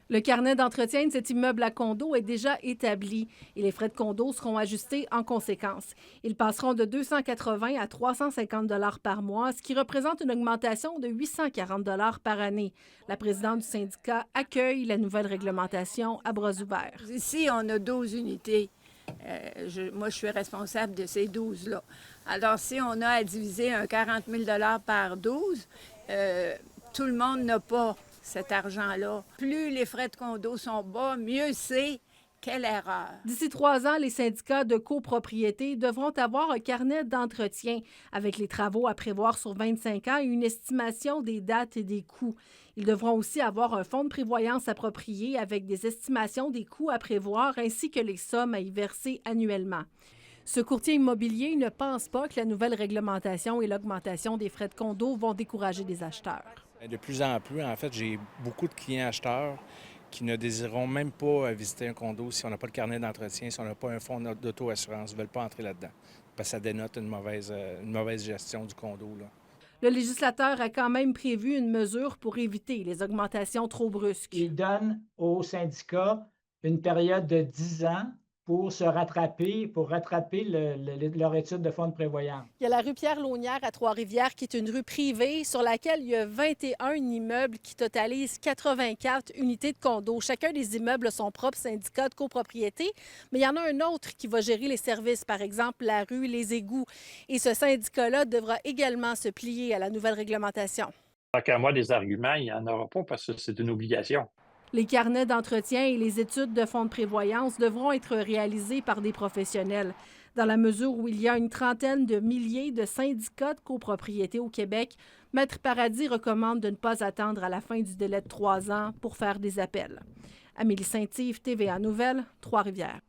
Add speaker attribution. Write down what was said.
Speaker 1: Le carnet d'entretien de cet immeuble à condo est déjà établi et les frais de condo seront ajustés en conséquence. Ils passeront de 280 à 350 dollars par mois, ce qui représente une augmentation de 840 dollars par année. La présidente du syndicat accueille la nouvelle réglementation à bras ouverts.
Speaker 2: Ici, on a 12 unités. Moi, je suis responsable de ces 12-là. Alors, si on a à diviser un 40 000 par 12, tout le monde n'a pas cet argent-là. Plus les frais de condo sont bas, mieux c'est. Quelle erreur!
Speaker 1: D'ici 3 ans, les syndicats de copropriété devront avoir un carnet d'entretien avec les travaux à prévoir sur 25 ans et une estimation des dates et des coûts. Ils devront aussi avoir un fonds de prévoyance approprié avec des estimations des coûts à prévoir ainsi que les sommes à y verser annuellement. Ce courtier immobilier ne pense pas que la nouvelle réglementation et l'augmentation des frais de condo vont décourager des acheteurs.
Speaker 3: De plus en plus, en fait, j'ai beaucoup de clients acheteurs qui ne désireront même pas visiter un condo si on n'a pas le carnet d'entretien, si on n'a pas un fonds d'auto-assurance, ils ne veulent pas entrer là-dedans. Parce que ça dénote une mauvaise gestion du condo, là.
Speaker 1: Le législateur a quand même prévu une mesure pour éviter les augmentations trop brusques.
Speaker 4: Il donne aux syndicats une période de 10 ans pour se rattraper, pour rattraper leur étude de fonds de prévoyance.
Speaker 1: Il y a la rue Pierre-Launière à Trois-Rivières qui est une rue privée sur laquelle il y a 21 immeubles qui totalisent 84 unités de condos. Chacun des immeubles a son propre syndicat de copropriété, mais il y en a un autre qui va gérer les services, par exemple la rue, les égouts. Et ce syndicat-là devra également se plier à la nouvelle réglementation.
Speaker 5: Tant qu'à moi, des arguments, il n'y en aura pas parce que c'est une obligation.
Speaker 1: Les carnets d'entretien et les études de fonds de prévoyance devront être réalisés par des professionnels. Dans la mesure où il y a une trentaine de milliers de syndicats de copropriété au Québec, Maître Paradis recommande de ne pas attendre à la fin du délai de 3 ans pour faire des appels. Amélie Saint-Yves, TVA Nouvelles, Trois-Rivières.